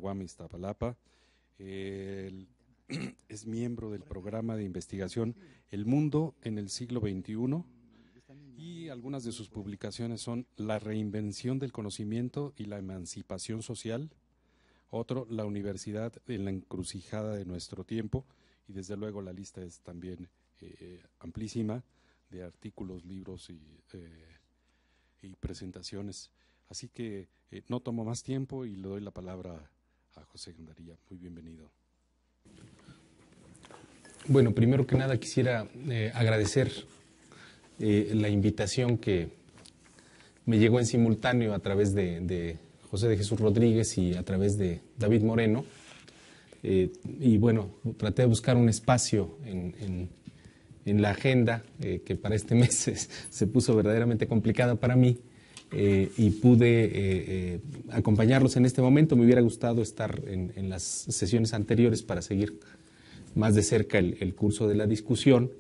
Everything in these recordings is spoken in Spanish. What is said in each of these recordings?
Caguama, Iztapalapa. Es miembro del programa de investigación El Mundo en el siglo XXI y algunas de sus publicaciones son La reinvención del conocimiento y la emancipación social, otro, La universidad en la encrucijada de nuestro tiempo, y desde luego la lista es también amplísima de artículos, libros y presentaciones. Así que no tomo más tiempo y le doy la palabra a José Gandarilla. Muy bienvenido. Bueno, primero que nada quisiera agradecer la invitación que me llegó en simultáneo a través de José de Jesús Rodríguez y a través de David Moreno. Y bueno, traté de buscar un espacio en la agenda que para este mes se puso verdaderamente complicada para mí. Y pude acompañarlos en este momento. Me hubiera gustado estar en las sesiones anteriores para seguir más de cerca el curso de la discusión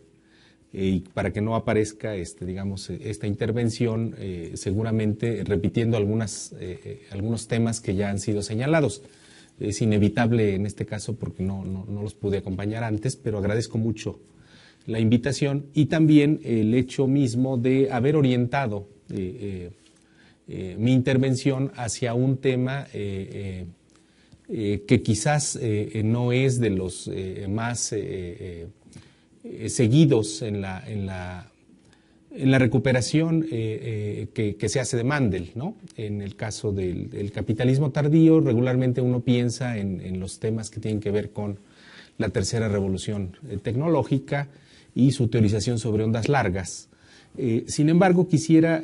y para que no aparezca esta intervención seguramente repitiendo algunos temas que ya han sido señalados. Es inevitable en este caso porque no los pude acompañar antes, pero agradezco mucho la invitación y también el hecho mismo de haber orientado mi intervención hacia un tema que quizás no es de los más seguidos en la recuperación que se hace de Mandel, ¿no? En el caso del capitalismo tardío, regularmente uno piensa en los temas que tienen que ver con la tercera revolución tecnológica y su teorización sobre ondas largas. Sin embargo, quisiera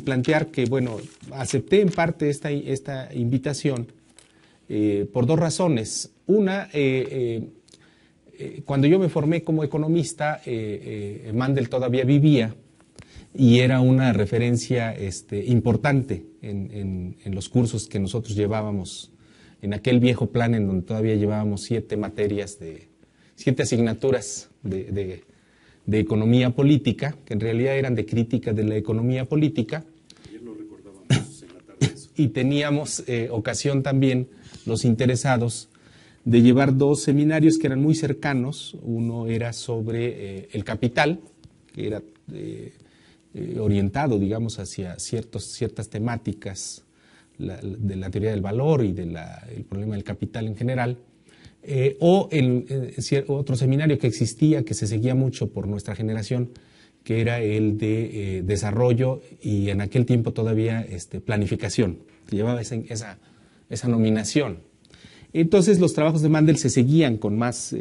plantear que, bueno, acepté en parte esta invitación por dos razones. Una, cuando yo me formé como economista, Mandel todavía vivía y era una referencia importante en los cursos que nosotros llevábamos en aquel viejo plan en donde todavía llevábamos 7 asignaturas de economía política, que en realidad eran de crítica de la economía política. Ayer lo recordábamos en la tarde. Y teníamos ocasión también, los interesados, de llevar 2 seminarios que eran muy cercanos. Uno era sobre el capital, que era orientado, digamos, hacia ciertas temáticas de la teoría del valor y del problema del capital en general. O otro seminario que existía, que se seguía mucho por nuestra generación, que era el de desarrollo y en aquel tiempo todavía planificación, que llevaba esa nominación. Entonces los trabajos de Mandel se seguían con más,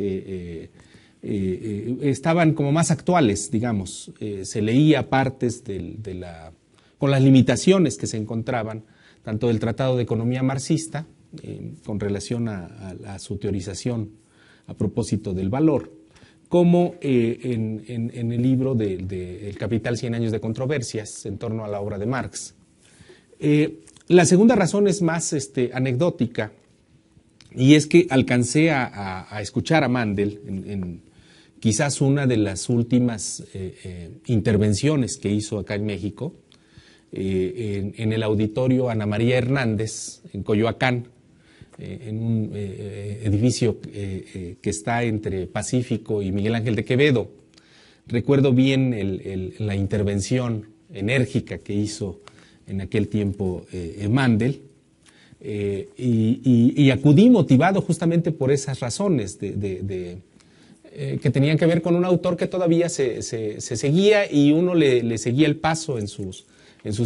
estaban como más actuales, digamos. Se leía partes con las limitaciones que se encontraban, tanto del Tratado de Economía Marxista, con relación a su teorización a propósito del valor, como en el libro El Capital, 100 años de controversias en torno a la obra de Marx. La segunda razón es más anecdótica, y es que alcancé a escuchar a Mandel en quizás una de las últimas intervenciones que hizo acá en México, en el auditorio Ana María Hernández, en Coyoacán, en un edificio que está entre Pacífico y Miguel Ángel de Quevedo. Recuerdo bien la intervención enérgica que hizo en aquel tiempo Mandel, y acudí motivado justamente por esas razones que tenían que ver con un autor que todavía se seguía y uno le seguía el paso en sus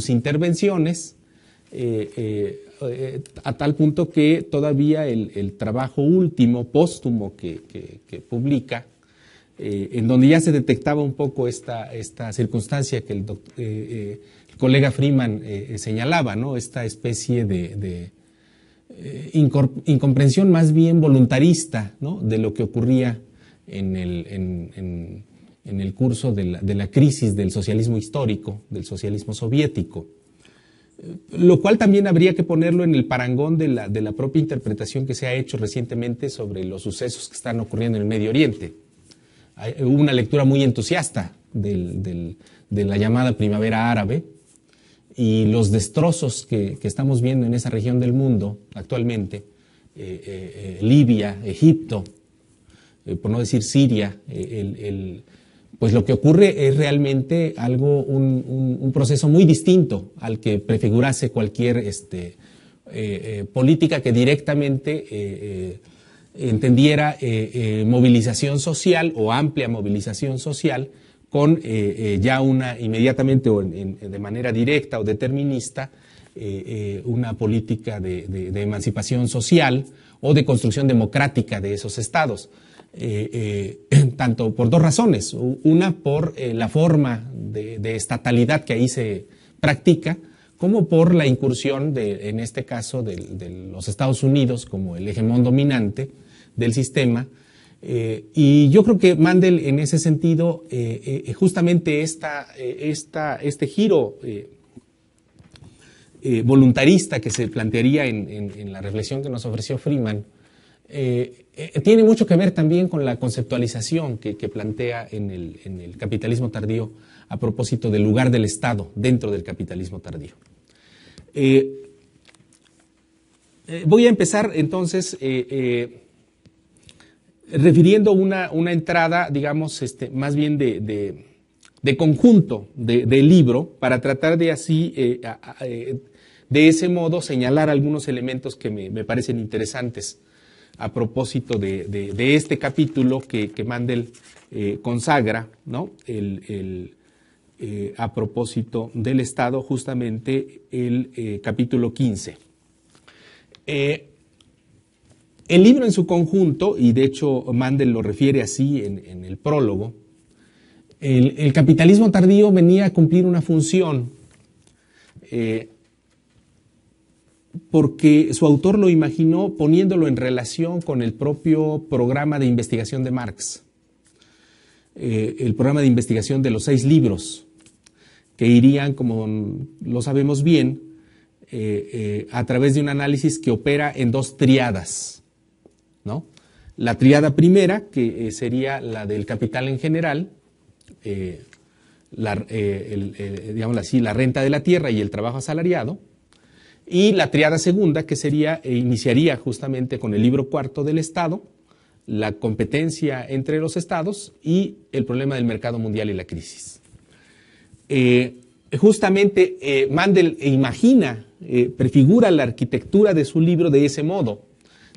intervenciones, a tal punto que todavía el trabajo último, póstumo que publica, en donde ya se detectaba un poco esta circunstancia que el colega Freeman señalaba, ¿no? Esta especie de incomprensión más bien voluntarista, ¿no? De lo que ocurría en el curso de la crisis del socialismo histórico, del socialismo soviético. Lo cual también habría que ponerlo en el parangón de la propia interpretación que se ha hecho recientemente sobre los sucesos que están ocurriendo en el Medio Oriente. Hubo una lectura muy entusiasta de la llamada primavera árabe, y los destrozos que estamos viendo en esa región del mundo actualmente, Libia, Egipto, por no decir Siria, pues lo que ocurre es realmente un proceso muy distinto al que prefigurase cualquier política que directamente entendiera movilización social o amplia movilización social con ya inmediatamente o de manera directa o determinista, una política de emancipación social o de construcción democrática de esos estados. Tanto por dos razones. Una, por la forma de estatalidad que ahí se practica, como por la incursión, en este caso, de los Estados Unidos como el hegemón dominante del sistema. Y yo creo que Mandel, en ese sentido, justamente este giro voluntarista que se plantearía en la reflexión que nos ofreció Freeman, tiene mucho que ver también con la conceptualización que plantea en el capitalismo tardío a propósito del lugar del Estado dentro del capitalismo tardío. Voy a empezar entonces refiriendo una entrada, digamos, más bien de conjunto del libro, para tratar de así, de ese modo, señalar algunos elementos que me parecen interesantes a propósito de este capítulo que Mandel consagra, ¿no? A propósito del Estado, justamente el capítulo 15. El libro en su conjunto, y de hecho Mandel lo refiere así en el prólogo, el capitalismo tardío venía a cumplir una función porque su autor lo imaginó poniéndolo en relación con el propio programa de investigación de Marx, el programa de investigación de los 6 libros, que irían, como lo sabemos bien, a través de un análisis que opera en 2 tríadas, ¿no? La tríada primera, que sería la del capital en general, digamos así, la renta de la tierra y el trabajo asalariado, y la tríada segunda, que iniciaría justamente con el libro cuarto del Estado, la competencia entre los estados y el problema del mercado mundial y la crisis. Justamente Mandel prefigura la arquitectura de su libro de ese modo,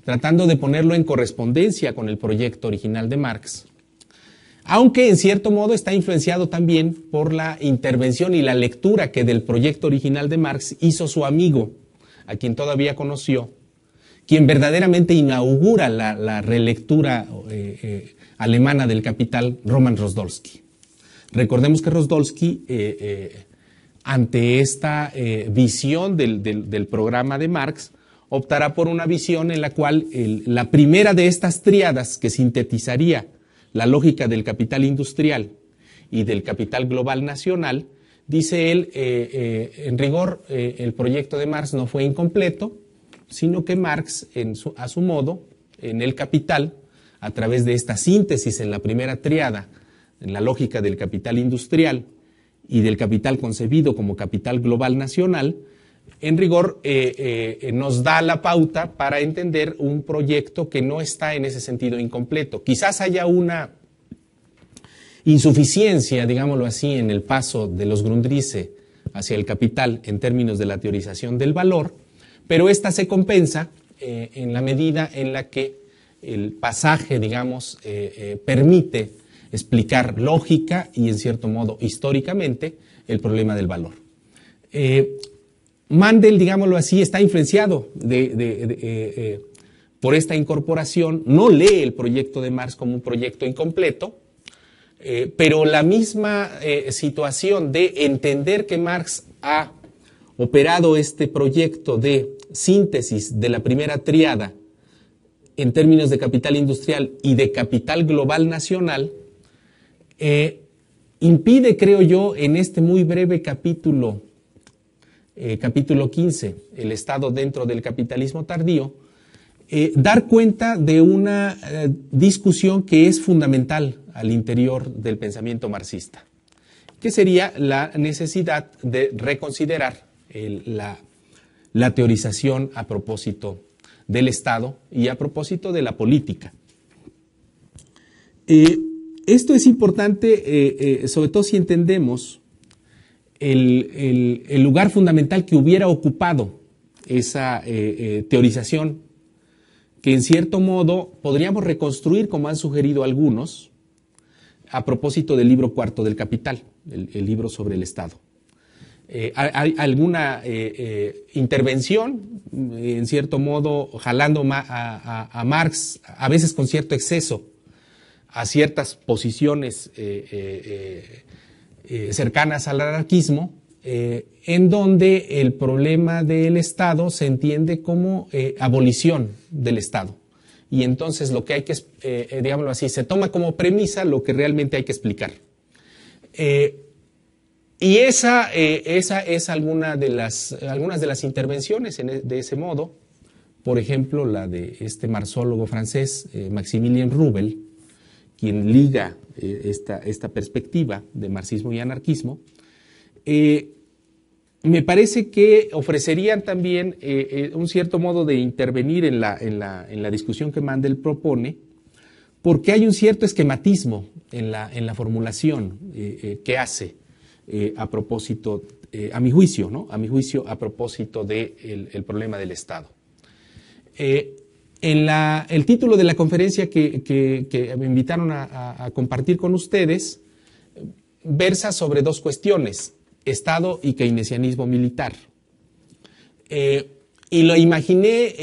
tratando de ponerlo en correspondencia con el proyecto original de Marx, aunque en cierto modo está influenciado también por la intervención y la lectura que del proyecto original de Marx hizo su amigo, a quien todavía conoció, quien verdaderamente inaugura la relectura alemana del Capital, Roman Rozdolski. Recordemos que Rozdolski, ante esta visión del programa de Marx, optará por una visión en la cual la primera de estas tríadas, que sintetizaría la lógica del capital industrial y del capital global nacional, dice él, en rigor, el proyecto de Marx no fue incompleto, sino que Marx, a su modo, en el Capital, a través de esta síntesis en la primera tríada, en la lógica del capital industrial y del capital concebido como capital global nacional, en rigor nos da la pauta para entender un proyecto que no está en ese sentido incompleto. Quizás haya una insuficiencia, digámoslo así, en el paso de los Grundrisse hacia el capital en términos de la teorización del valor, pero esta se compensa en la medida en la que el pasaje, digamos, permite explicar lógica y, en cierto modo, históricamente, el problema del valor. Mandel, digámoslo así, está influenciado por esta incorporación, no lee el proyecto de Marx como un proyecto incompleto, pero la misma situación de entender que Marx ha operado este proyecto de síntesis de la primera tríada en términos de capital industrial y de capital global nacional, impide, creo yo, en este muy breve capítulo 15, el Estado dentro del capitalismo tardío, dar cuenta de una discusión que es fundamental al interior del pensamiento marxista, que sería la necesidad de reconsiderar la teorización a propósito del Estado y a propósito de la política. Esto es importante, sobre todo si entendemos el lugar fundamental que hubiera ocupado esa teorización, que en cierto modo podríamos reconstruir, como han sugerido algunos, a propósito del libro cuarto del Capital, el libro sobre el Estado. Hay alguna intervención, en cierto modo, jalando a Marx, a veces con cierto exceso, a ciertas posiciones cercanas al anarquismo, en donde el problema del Estado se entiende como abolición del Estado. Y entonces lo que hay que, digámoslo así, se toma como premisa lo que realmente hay que explicar. Y esa es algunas de las intervenciones de ese modo. Por ejemplo, la de este marxólogo francés, Maximilien Rubel, quien liga esta perspectiva de marxismo y anarquismo. Me parece que ofrecerían también un cierto modo de intervenir en la discusión que Mandel propone, porque hay un cierto esquematismo en la formulación que hace a propósito, a mi juicio, ¿no? A mi juicio, a propósito del problema del Estado. El título de la conferencia que me invitaron a compartir con ustedes versa sobre dos cuestiones: Estado y keynesianismo militar. Y lo imaginé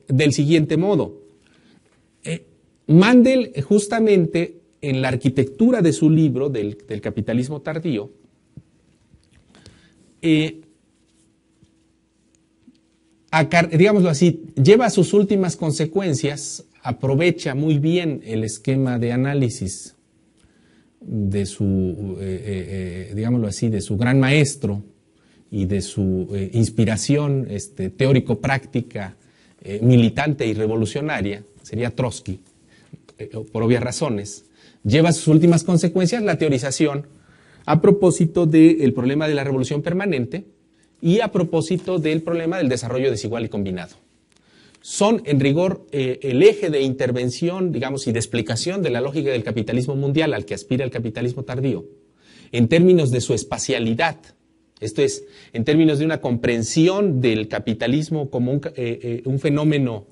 del siguiente modo. Mandel, justamente en la arquitectura de su libro, del capitalismo tardío, digámoslo así, lleva a sus últimas consecuencias, aprovecha muy bien el esquema de análisis de su, digámoslo así, de su gran maestro y de su inspiración teórico-práctica, militante y revolucionaria, sería Trotsky, por obvias razones. Lleva a sus últimas consecuencias la teorización a propósito del problema de la revolución permanente y a propósito del problema del desarrollo desigual y combinado. Son, en rigor, el eje de intervención, digamos, y de explicación de la lógica del capitalismo mundial al que aspira el capitalismo tardío, en términos de su espacialidad, esto es, en términos de una comprensión del capitalismo como un fenómeno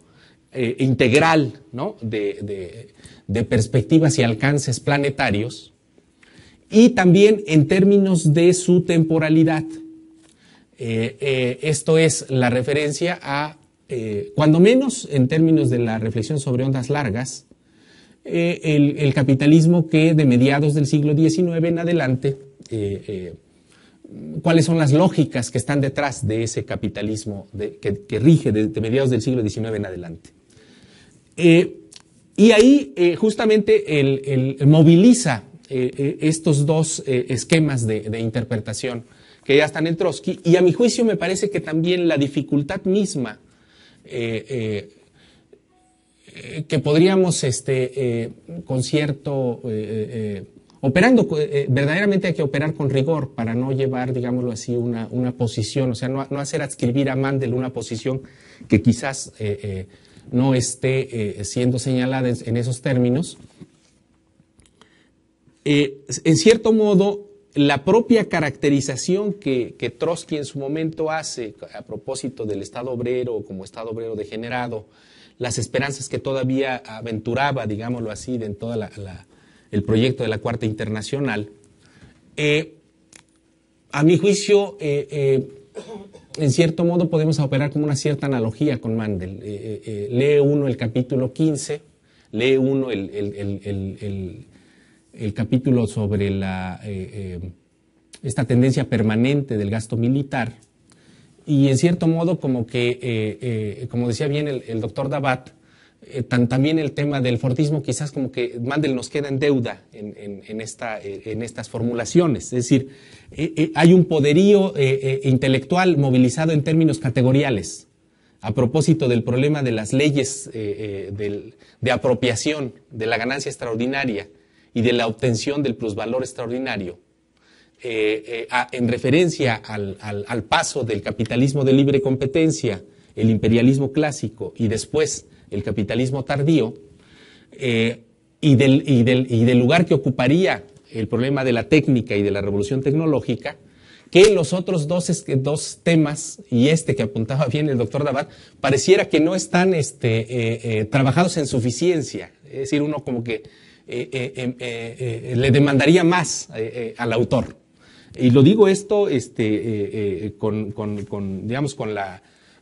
integral, ¿no? de perspectivas y alcances planetarios, y también en términos de su temporalidad. Esto es la referencia a, cuando menos en términos de la reflexión sobre ondas largas, el capitalismo que de mediados del siglo XIX en adelante, cuáles son las lógicas que están detrás de ese capitalismo que rige de mediados del siglo XIX en adelante. Y ahí justamente él moviliza estos dos esquemas de interpretación que ya están en Trotsky, y a mi juicio me parece que también la dificultad misma que podríamos con cierto operando, verdaderamente hay que operar con rigor para no llevar, digámoslo así, una posición, o sea, no hacer adscribir a Mandel una posición que quizás no esté siendo señalada en esos términos. En cierto modo, la propia caracterización que Trotsky en su momento hace a propósito del Estado obrero como Estado obrero degenerado, las esperanzas que todavía aventuraba, digámoslo así, en todo el proyecto de la Cuarta Internacional, a mi juicio, en cierto modo podemos operar como una cierta analogía con Mandel. Lee uno el capítulo 15, lee uno el capítulo sobre esta tendencia permanente del gasto militar, y en cierto modo como que, como decía bien el doctor Dabat, también el tema del fordismo, quizás como que Mandel nos queda en deuda en estas formulaciones. Es decir, hay un poderío intelectual movilizado en términos categoriales a propósito del problema de las leyes de apropiación de la ganancia extraordinaria y de la obtención del plusvalor extraordinario, en referencia al paso del capitalismo de libre competencia, el imperialismo clásico y después el capitalismo tardío, y del lugar que ocuparía el problema de la técnica y de la revolución tecnológica, que los otros dos temas, y que apuntaba bien el doctor Davat, pareciera que no están trabajados en suficiencia. Es decir, uno como que le demandaría más al autor. Y lo digo esto digamos, con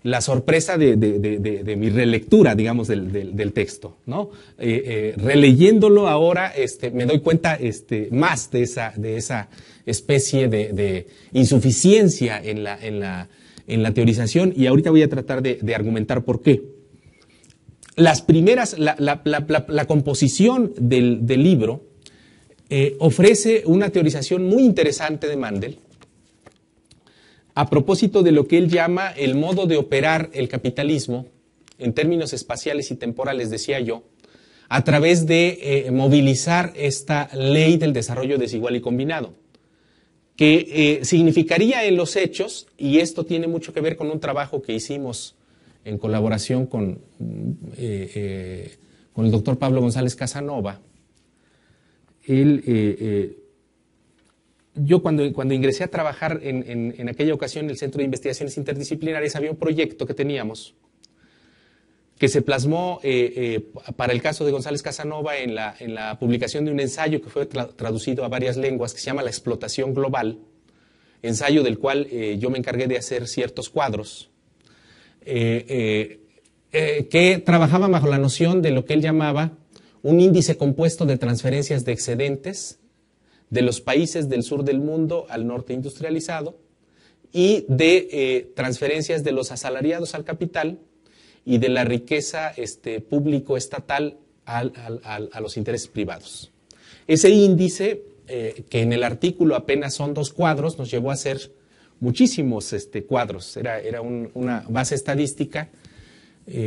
la sorpresa de mi relectura, digamos, del texto, ¿no? Releyéndolo ahora, me doy cuenta más de esa especie de insuficiencia en la teorización, y ahorita voy a tratar de argumentar por qué. Las primeras, la composición del libro ofrece una teorización muy interesante de Mandel a propósito de lo que él llama el modo de operar el capitalismo en términos espaciales y temporales, decía yo, a través de movilizar esta ley del desarrollo desigual y combinado, que significaría en los hechos, y esto tiene mucho que ver con un trabajo que hicimos en colaboración con el doctor Pablo González Casanova. Yo cuando ingresé a trabajar en aquella ocasión en el Centro de Investigaciones Interdisciplinarias, había un proyecto que teníamos que se plasmó para el caso de González Casanova en la publicación de un ensayo que fue traducido a varias lenguas, que se llama La explotación global, ensayo del cual yo me encargué de hacer ciertos cuadros, que trabajaban bajo la noción de lo que él llamaba un índice compuesto de transferencias de excedentes de los países del sur del mundo al norte industrializado y de transferencias de los asalariados al capital y de la riqueza público-estatal a los intereses privados. Ese índice, que en el artículo apenas son 2 cuadros, nos llevó a hacer muchísimos cuadros. Era una base estadística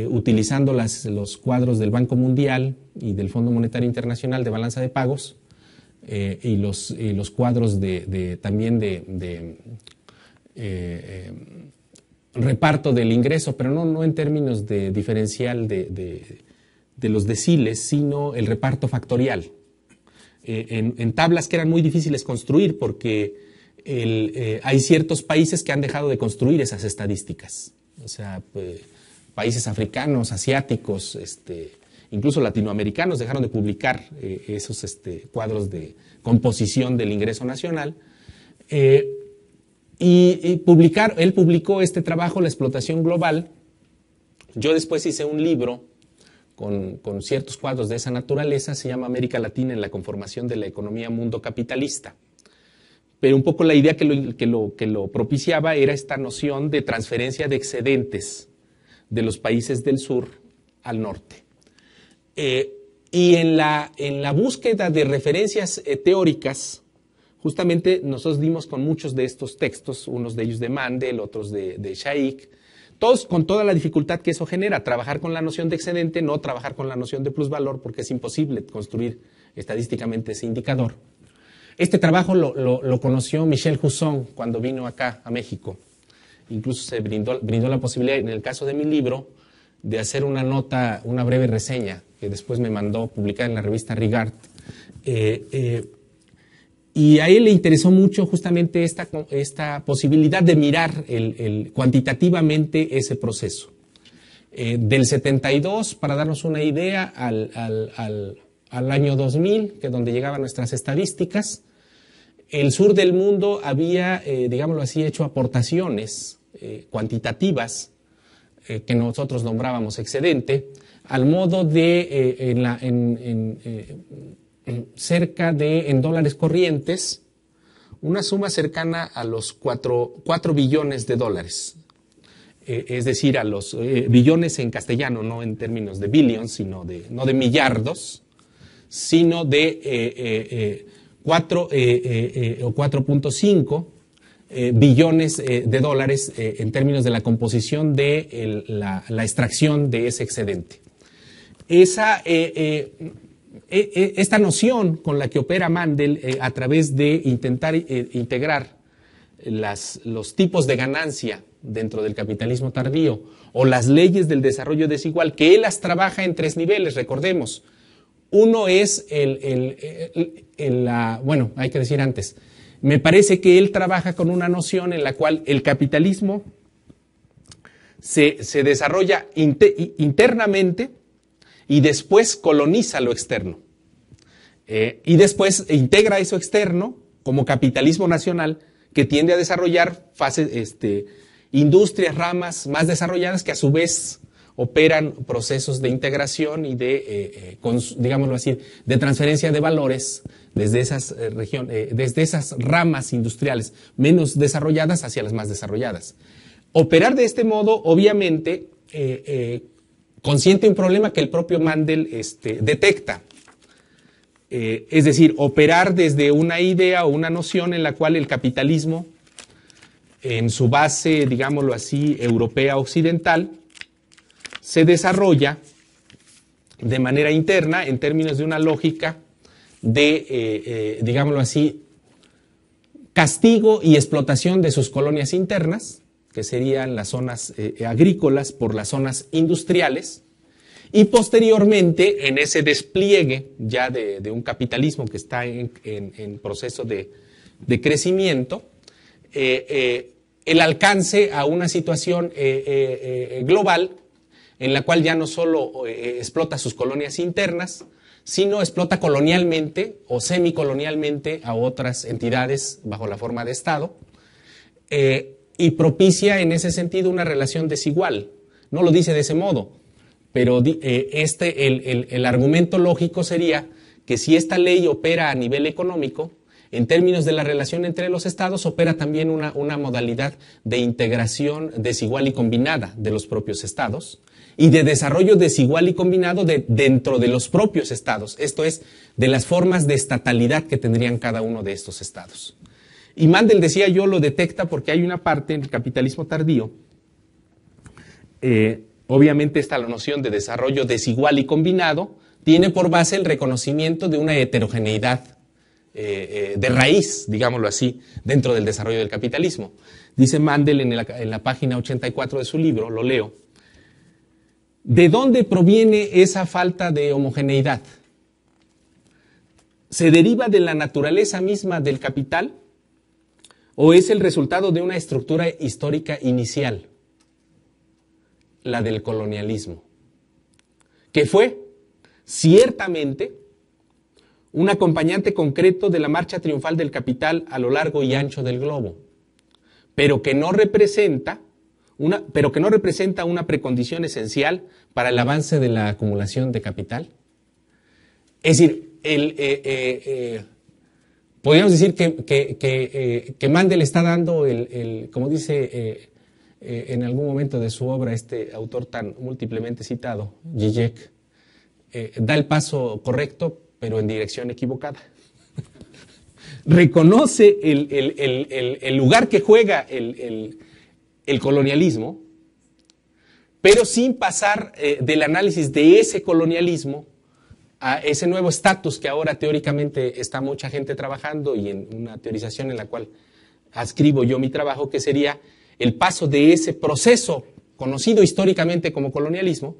utilizando los cuadros del Banco Mundial y del Fondo Monetario Internacional de balanza de pagos, y los cuadros también de reparto del ingreso, pero no en términos de diferencial de los deciles, sino el reparto factorial, en tablas que eran muy difíciles construir porque hay ciertos países que han dejado de construir esas estadísticas, o sea, países africanos, asiáticos, incluso latinoamericanos dejaron de publicar esos cuadros de composición del ingreso nacional, y él publicó este trabajo, La explotación global. Yo después hice un libro con ciertos cuadros de esa naturaleza, se llama América Latina en la conformación de la economía mundo capitalista. Pero un poco la idea que lo propiciaba era esta noción de transferencia de excedentes de los países del sur al norte. Y en la búsqueda de referencias teóricas, justamente nosotros dimos con muchos de estos textos, unos de ellos de Mandel, otros de Shaikh, todos con toda la dificultad que eso genera, trabajar con la noción de excedente, no trabajar con la noción de plusvalor, porque es imposible construir estadísticamente ese indicador. Este trabajo lo conoció Michel Husson cuando vino acá a México. Incluso se brindó la posibilidad, en el caso de mi libro, de hacer una nota, una breve reseña, que después me mandó publicar en la revista Rigard. Y a él le interesó mucho justamente esta posibilidad de mirar cuantitativamente ese proceso. Del 72, para darnos una idea, al año 2000, que es donde llegaban nuestras estadísticas, el sur del mundo había, digámoslo así, hecho aportaciones cuantitativas que nosotros nombrábamos excedente, al modo de, cerca de, en dólares corrientes, una suma cercana a los 4 billones de dólares. Es decir, a los billones en castellano, no en términos de billions, no de millardos, sino de 4 o 4.5 billones de dólares en términos de la composición de la extracción de ese excedente. esta noción con la que opera Mandel a través de intentar integrar los tipos de ganancia dentro del capitalismo tardío o las leyes del desarrollo desigual, que él las trabaja en 3 niveles, recordemos. Uno es bueno, hay que decir antes, me parece que él trabaja con una noción en la cual el capitalismo se desarrolla internamente y después coloniza lo externo. Y después integra eso externo como capitalismo nacional que tiende a desarrollar industrias, ramas más desarrolladas que a su vez operan procesos de integración y de, digámoslo así, de transferencia de valores desde esas desde esas ramas industriales menos desarrolladas hacia las más desarrolladas. Operar de este modo, obviamente, consiente un problema que el propio Mandel detecta. Es decir, operar desde una idea o una noción en la cual el capitalismo, en su base, digámoslo así, europea occidental, se desarrolla de manera interna en términos de una lógica de, digámoslo así, castigo y explotación de sus colonias internas, que serían las zonas agrícolas por las zonas industriales, y posteriormente en ese despliegue ya de un capitalismo que está en proceso de crecimiento, el alcance a una situación global en la cual ya no solo explota sus colonias internas, sino explota colonialmente o semicolonialmente a otras entidades bajo la forma de Estado, y propicia en ese sentido una relación desigual. No lo dice de ese modo, pero el argumento lógico sería que si esta ley opera a nivel económico, en términos de la relación entre los estados, opera también una modalidad de integración desigual y combinada de los propios estados y de desarrollo desigual y combinado dentro de los propios estados, esto es, de las formas de estatalidad que tendrían cada uno de estos estados. Y Mandel, decía yo, lo detecta porque hay una parte en el capitalismo tardío, obviamente la noción de desarrollo desigual y combinado tiene por base el reconocimiento de una heterogeneidad de raíz, digámoslo así, dentro del desarrollo del capitalismo. Dice Mandel en la página 84 de su libro, lo leo: ¿de dónde proviene esa falta de homogeneidad? ¿Se deriva de la naturaleza misma del capital o es el resultado de una estructura histórica inicial, la del colonialismo, que fue ciertamente un acompañante concreto de la marcha triunfal del capital a lo largo y ancho del globo, pero que no representa una precondición esencial para el avance de la acumulación de capital? Es decir, podríamos decir que Mandel está dando como dice en algún momento de su obra este autor tan múltiplemente citado, Zizek, da el paso correcto, pero en dirección equivocada. Reconoce el lugar que juega el colonialismo, pero sin pasar del análisis de ese colonialismo a ese nuevo estatus que ahora teóricamente está mucha gente trabajando y en una teorización en la cual adscribo yo mi trabajo, que sería el paso de ese proceso conocido históricamente como colonialismo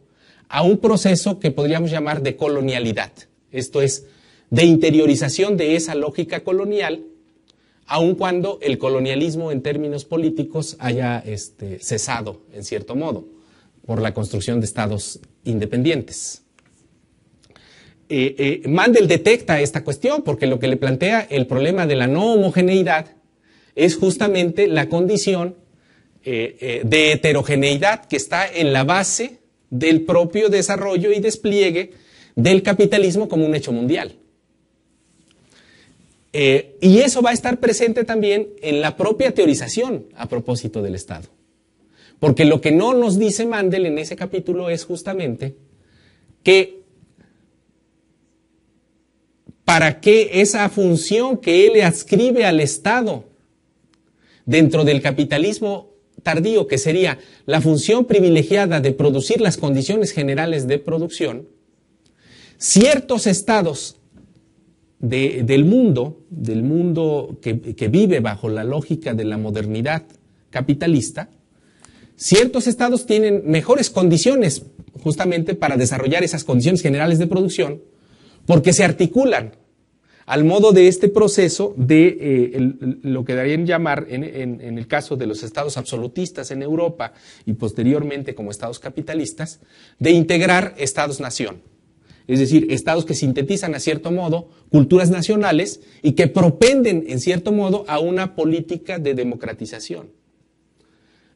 a un proceso que podríamos llamar de colonialidad. Esto es, de interiorización de esa lógica colonial, aun cuando el colonialismo en términos políticos haya cesado, en cierto modo, por la construcción de estados independientes. Mandel detecta esta cuestión porque lo que le plantea el problema de la no homogeneidad es justamente la condición de heterogeneidad que está en la base del propio desarrollo y despliegue del capitalismo como un hecho mundial. Y eso va a estar presente también en la propia teorización a propósito del Estado. Porque lo que no nos dice Mandel en ese capítulo es justamente que para qué esa función que él le adscribe al Estado dentro del capitalismo tardío, que sería la función privilegiada de producir las condiciones generales de producción, ciertos estados del mundo que vive bajo la lógica de la modernidad capitalista, ciertos estados tienen mejores condiciones justamente para desarrollar esas condiciones generales de producción, porque se articulan al modo de este proceso de lo que darían llamar, en el caso de los estados absolutistas en Europa y posteriormente como estados capitalistas, de integrar estados-nación. Es decir, estados que sintetizan a cierto modo culturas nacionales y que propenden en cierto modo a una política de democratización.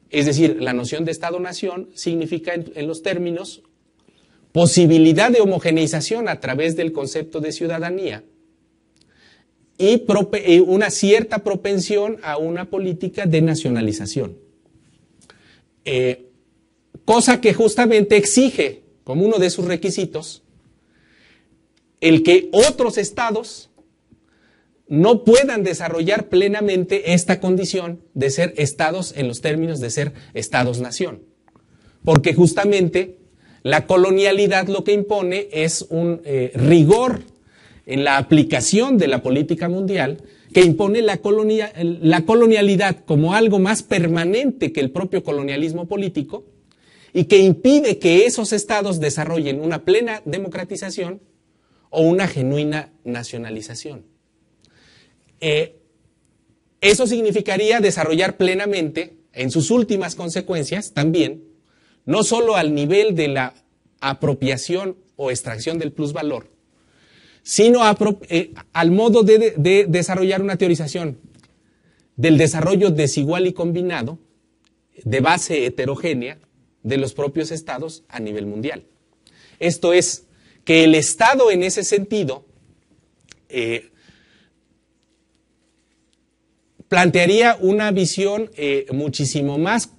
Es decir, la noción de Estado-nación significa en los términos posibilidad de homogeneización a través del concepto de ciudadanía y una cierta propensión a una política de nacionalización. Cosa que justamente exige como uno de sus requisitos el que otros estados no puedan desarrollar plenamente esta condición de ser estados en los términos de ser estados-nación. Porque justamente la colonialidad lo que impone es un rigor en la aplicación de la política mundial que impone la colonialidad como algo más permanente que el propio colonialismo político y que impide que esos estados desarrollen una plena democratización o una genuina nacionalización. Eso significaría desarrollar plenamente, en sus últimas consecuencias también, no solo al nivel de la apropiación o extracción del plusvalor, sino al modo de desarrollar una teorización del desarrollo desigual y combinado, de base heterogénea, de los propios estados a nivel mundial. Esto es, que el Estado en ese sentido plantearía una visión muchísimo más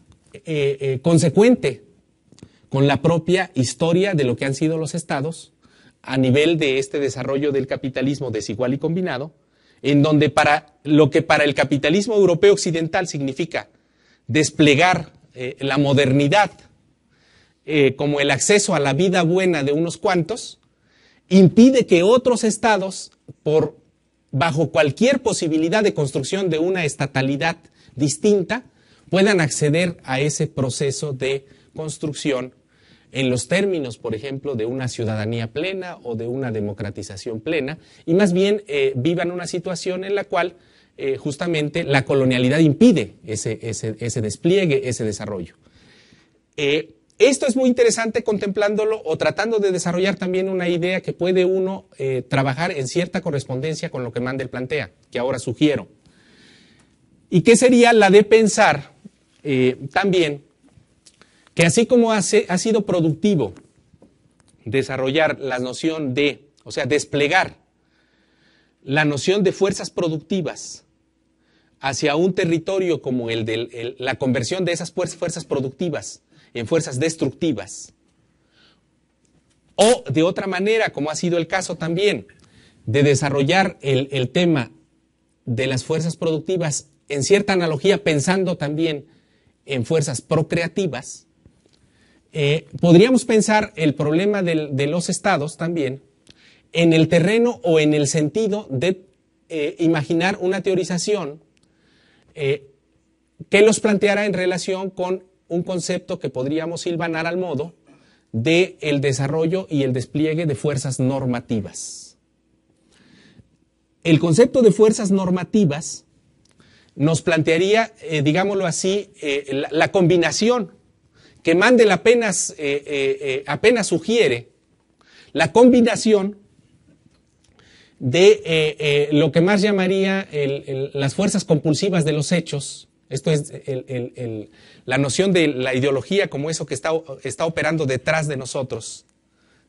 consecuente con la propia historia de lo que han sido los estados a nivel de este desarrollo del capitalismo desigual y combinado, en donde lo que para el capitalismo europeo occidental significa desplegar la modernidad como el acceso a la vida buena de unos cuantos, impide que otros estados, bajo cualquier posibilidad de construcción de una estatalidad distinta, puedan acceder a ese proceso de construcción en los términos, por ejemplo, de una ciudadanía plena o de una democratización plena, y más bien vivan una situación en la cual justamente la colonialidad impide ese despliegue, ese desarrollo. Esto es muy interesante contemplándolo o tratando de desarrollar también una idea que puede uno trabajar en cierta correspondencia con lo que Mandel plantea, que ahora sugiero. Y que sería la de pensar también que así como ha sido productivo desarrollar la noción o sea, desplegar la noción de fuerzas productivas hacia un territorio como el de la conversión de esas fuerzas productivas en fuerzas destructivas, o de otra manera, como ha sido el caso también, de desarrollar el tema de las fuerzas productivas en cierta analogía, pensando también en fuerzas procreativas, podríamos pensar el problema de los estados también en el terreno o en el sentido de imaginar una teorización que los planteara en relación con un concepto que podríamos hilvanar al modo del desarrollo y el despliegue de fuerzas normativas. El concepto de fuerzas normativas nos plantearía, digámoslo así, la combinación que Mandel apenas sugiere, la combinación de lo que más llamaría las fuerzas compulsivas de los hechos. Esto es la noción de la ideología como eso que está operando detrás de nosotros,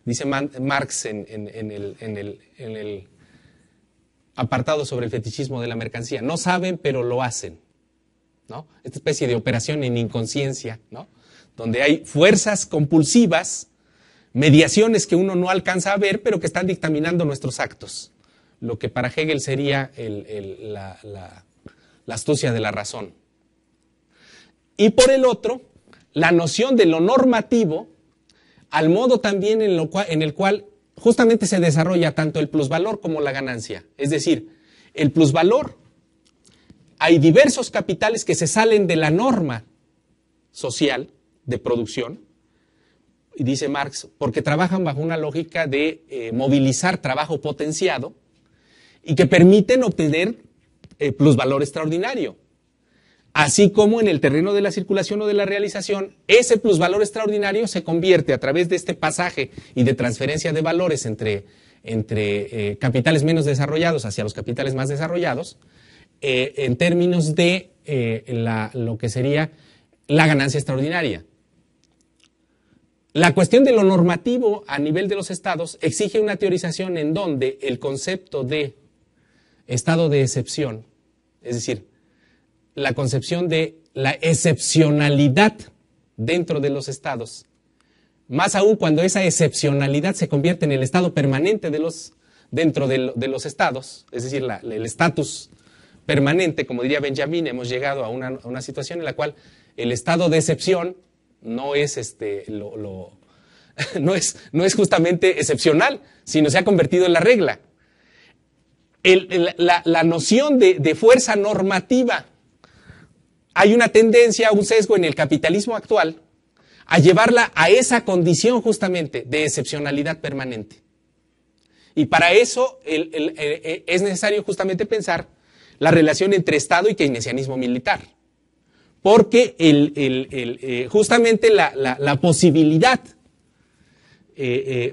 dice Marx en el apartado sobre el fetichismo de la mercancía. No saben, pero lo hacen, ¿no? Esta especie de operación en inconsciencia, ¿no? Donde hay fuerzas compulsivas, mediaciones que uno no alcanza a ver, pero que están dictaminando nuestros actos. Lo que para Hegel sería la astucia de la razón. Y por el otro, la noción de lo normativo, al modo también en el cual justamente se desarrolla tanto el plusvalor como la ganancia. Es decir, el plusvalor, hay diversos capitales que se salen de la norma social de producción, y dice Marx, porque trabajan bajo una lógica de movilizar trabajo potenciado y que permiten obtener plusvalor extraordinario. Así como en el terreno de la circulación o de la realización, ese plusvalor extraordinario se convierte a través de este pasaje y de transferencia de valores entre capitales menos desarrollados hacia los capitales más desarrollados, en términos de lo que sería la ganancia extraordinaria. La cuestión de lo normativo a nivel de los estados exige una teorización en donde el concepto de estado de excepción, es decir, la concepción de la excepcionalidad dentro de los estados, más aún cuando esa excepcionalidad se convierte en el estado permanente dentro de los estados, es decir, el estatus permanente, como diría Benjamin, hemos llegado a una situación en la cual el estado de excepción no es no es justamente excepcional, sino se ha convertido en la regla. La noción de fuerza normativa, hay una tendencia, un sesgo en el capitalismo actual a llevarla a esa condición justamente de excepcionalidad permanente. Y para eso es necesario justamente pensar la relación entre Estado y keynesianismo militar. Porque justamente la posibilidad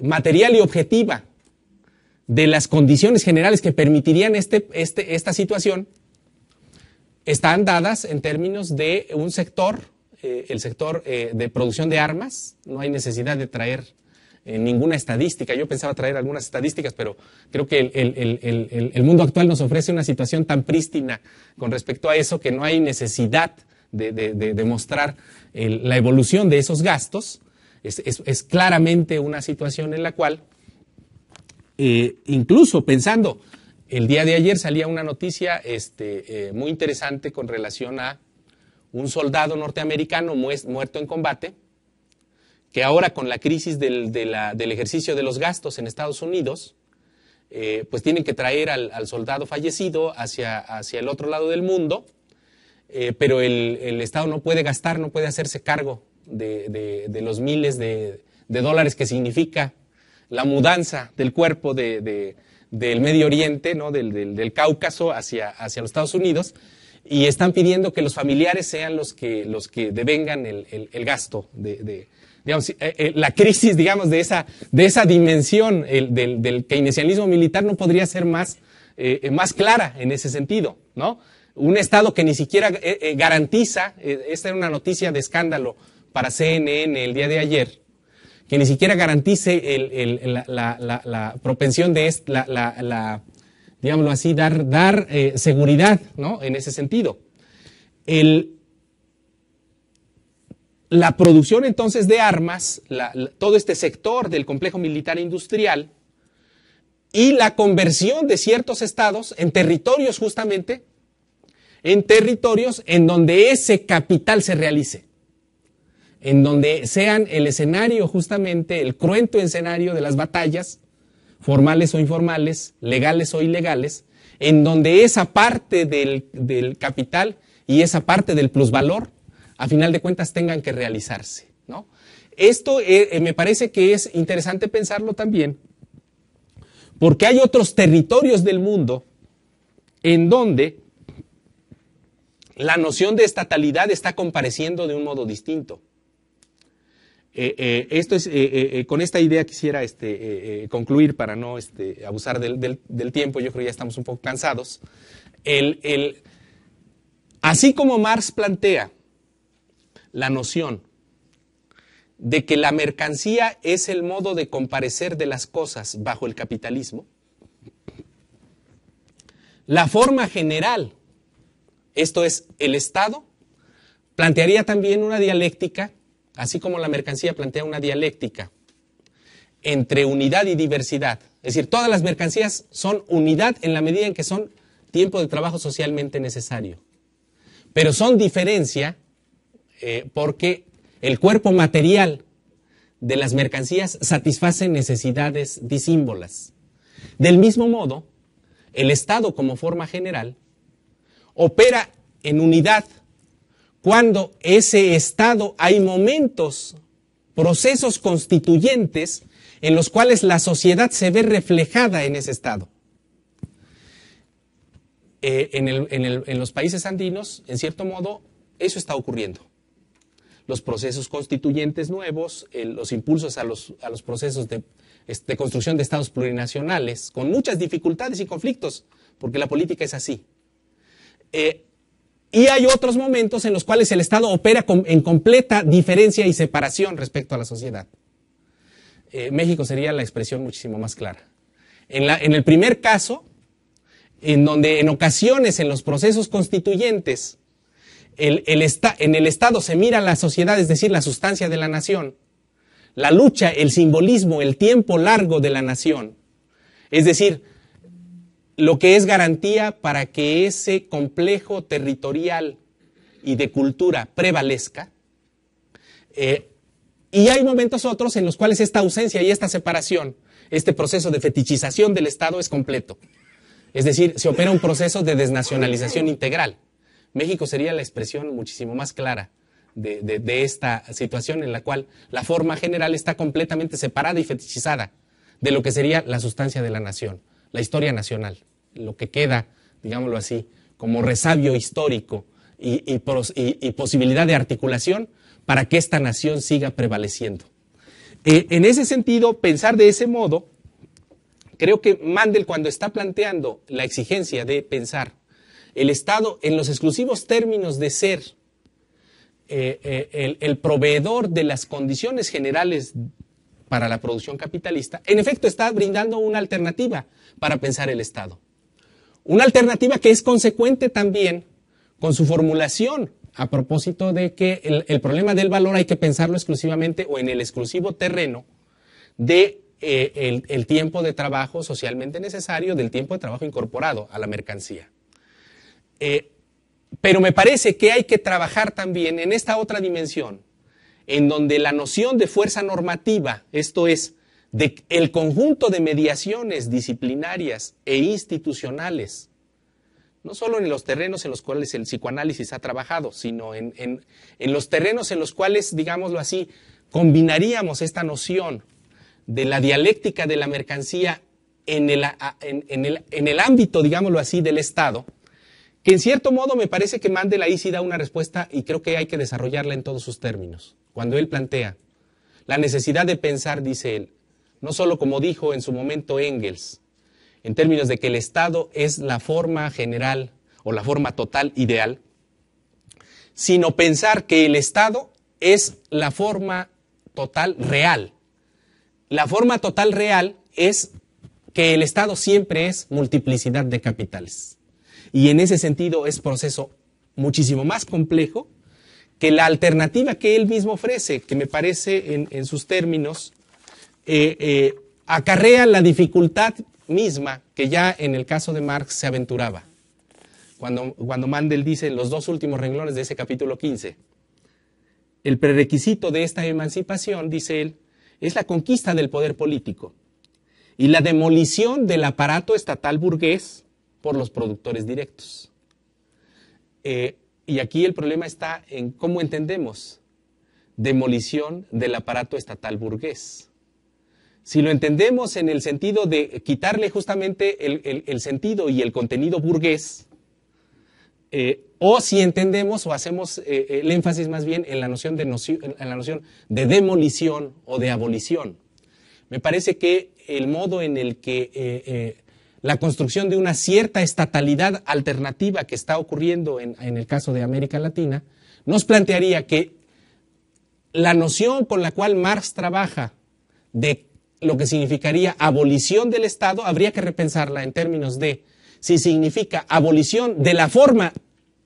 material y objetiva de las condiciones generales que permitirían esta situación están dadas en términos de un sector, el sector de producción de armas. No hay necesidad de traer ninguna estadística. Yo pensaba traer algunas estadísticas, pero creo que el mundo actual nos ofrece una situación tan prístina con respecto a eso que no hay necesidad de mostrar la evolución de esos gastos. Es claramente una situación en la cual, incluso pensando, el día de ayer salía una noticia muy interesante con relación a un soldado norteamericano muerto en combate, que ahora con la crisis del ejercicio de los gastos en Estados Unidos, pues tienen que traer al soldado fallecido hacia el otro lado del mundo, pero el Estado no puede gastar, no puede hacerse cargo de los miles de dólares que significa la mudanza del cuerpo del Medio Oriente, ¿no? del Cáucaso hacia los Estados Unidos, y están pidiendo que los familiares sean los que devengan el gasto digamos, la crisis, digamos, de esa dimensión del keynesianismo militar no podría ser más clara en ese sentido, ¿no? Un Estado que ni siquiera garantiza, esta era una noticia de escándalo para CNN el día de ayer, que ni siquiera garantice la propensión de digámoslo así, dar seguridad, ¿no? En ese sentido. La producción entonces de armas, todo este sector del complejo militar industrial y la conversión de ciertos estados en territorios justamente, en territorios en donde ese capital se realice, en donde sean el escenario justamente, el cruento escenario de las batallas, formales o informales, legales o ilegales, en donde esa parte del capital y esa parte del plusvalor, a final de cuentas, tengan que realizarse, ¿no? Esto me parece que es interesante pensarlo también, porque hay otros territorios del mundo en donde la noción de estatalidad está compareciendo de un modo distinto. Con esta idea quisiera concluir para no abusar del tiempo. Yo creo que ya estamos un poco cansados. Así como Marx plantea la noción de que la mercancía es el modo de comparecer de las cosas bajo el capitalismo, la forma general, esto es, el Estado, plantearía también una dialéctica, así como la mercancía plantea una dialéctica entre unidad y diversidad. Es decir, todas las mercancías son unidad en la medida en que son tiempo de trabajo socialmente necesario. Pero son diferencia porque el cuerpo material de las mercancías satisface necesidades disímbolas. Del mismo modo, el Estado como forma general opera en unidad cuando ese Estado hay momentos, procesos constituyentes en los cuales la sociedad se ve reflejada en ese Estado. En los países andinos, en cierto modo, eso está ocurriendo. Los procesos constituyentes nuevos, los impulsos a los procesos de construcción de estados plurinacionales, con muchas dificultades y conflictos, porque la política es así. Y hay otros momentos en los cuales el Estado opera en completa diferencia y separación respecto a la sociedad. México sería la expresión muchísimo más clara. En el primer caso, en donde en ocasiones en los procesos constituyentes en el Estado se mira la sociedad, es decir, la sustancia de la nación, la lucha, el simbolismo, el tiempo largo de la nación, es decir, lo que es garantía para que ese complejo territorial y de cultura prevalezca. Y hay momentos otros en los cuales esta ausencia y esta separación, este proceso de fetichización del Estado es completo. Es decir, se opera un proceso de desnacionalización integral. México sería la expresión muchísimo más clara de esta situación en la cual la forma general está completamente separada y fetichizada de lo que sería la sustancia de la nación, la historia nacional, lo que queda, digámoslo así, como resabio histórico y posibilidad de articulación para que esta nación siga prevaleciendo. En ese sentido, pensar de ese modo, creo que Mandel, cuando está planteando la exigencia de pensar el Estado en los exclusivos términos de ser el proveedor de las condiciones generales para la producción capitalista, en efecto está brindando una alternativa para pensar el Estado. Una alternativa que es consecuente también con su formulación a propósito de que el problema del valor hay que pensarlo exclusivamente o en el exclusivo terreno de el tiempo de trabajo socialmente necesario, del tiempo de trabajo incorporado a la mercancía. Pero me parece que hay que trabajar también en esta otra dimensión, en donde la noción de fuerza normativa, esto es, de el conjunto de mediaciones disciplinarias e institucionales, no solo en los terrenos en los cuales el psicoanálisis ha trabajado, sino en los terrenos en los cuales, digámoslo así, combinaríamos esta noción de la dialéctica de la mercancía en el ámbito, digámoslo así, del Estado, que en cierto modo me parece que Mandel ahí sí da una respuesta y creo que hay que desarrollarla en todos sus términos. Cuando él plantea la necesidad de pensar, dice él, no solo como dijo en su momento Engels, en términos de que el Estado es la forma general o la forma total ideal, sino pensar que el Estado es la forma total real. La forma total real es que el Estado siempre es multiplicidad de capitales. Y en ese sentido es proceso muchísimo más complejo que la alternativa que él mismo ofrece, que me parece en sus términos acarrea la dificultad misma que ya en el caso de Marx se aventuraba. Cuando Mandel dice en los dos últimos renglones de ese capítulo 15, el prerequisito de esta emancipación, dice él, es la conquista del poder político y la demolición del aparato estatal burgués por los productores directos. Y aquí el problema está en cómo entendemos demolición del aparato estatal burgués. Si lo entendemos en el sentido de quitarle justamente el sentido y el contenido burgués, o si entendemos o hacemos el énfasis más bien en la noción de demolición o de abolición. Me parece que el modo en el que la construcción de una cierta estatalidad alternativa que está ocurriendo en el caso de América Latina nos plantearía que la noción con la cual Marx trabaja de lo que significaría abolición del Estado, habría que repensarla en términos de si significa abolición de la forma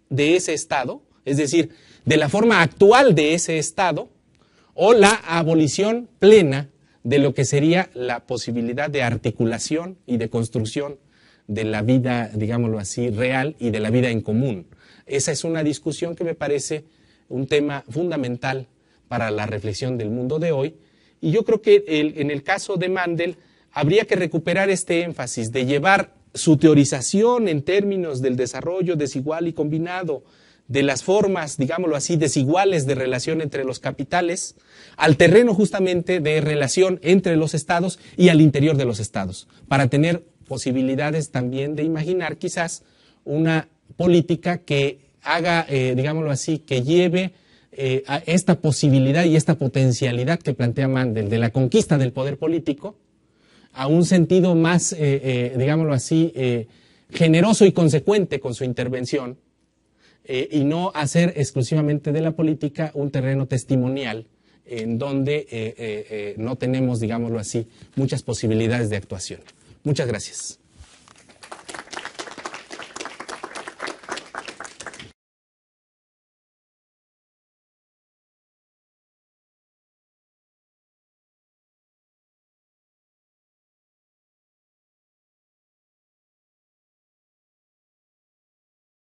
de ese Estado, es decir, de la forma actual de ese Estado, o la abolición plena de lo que sería la posibilidad de articulación y de construcción de la vida, digámoslo así, real y de la vida en común. Esa es una discusión que me parece un tema fundamental para la reflexión del mundo de hoy Y yo creo que en el caso de Mandel habría que recuperar este énfasis de llevar su teorización en términos del desarrollo desigual y combinado, de las formas, digámoslo así, desiguales de relación entre los capitales, al terreno justamente de relación entre los estados y al interior de los estados, para tener posibilidades también de imaginar quizás una política que haga, digámoslo así, que lleve a esta posibilidad y esta potencialidad que plantea Mandel de la conquista del poder político a un sentido más, digámoslo así, generoso y consecuente con su intervención, y no hacer exclusivamente de la política un terreno testimonial en donde no tenemos, digámoslo así, muchas posibilidades de actuación. Muchas gracias.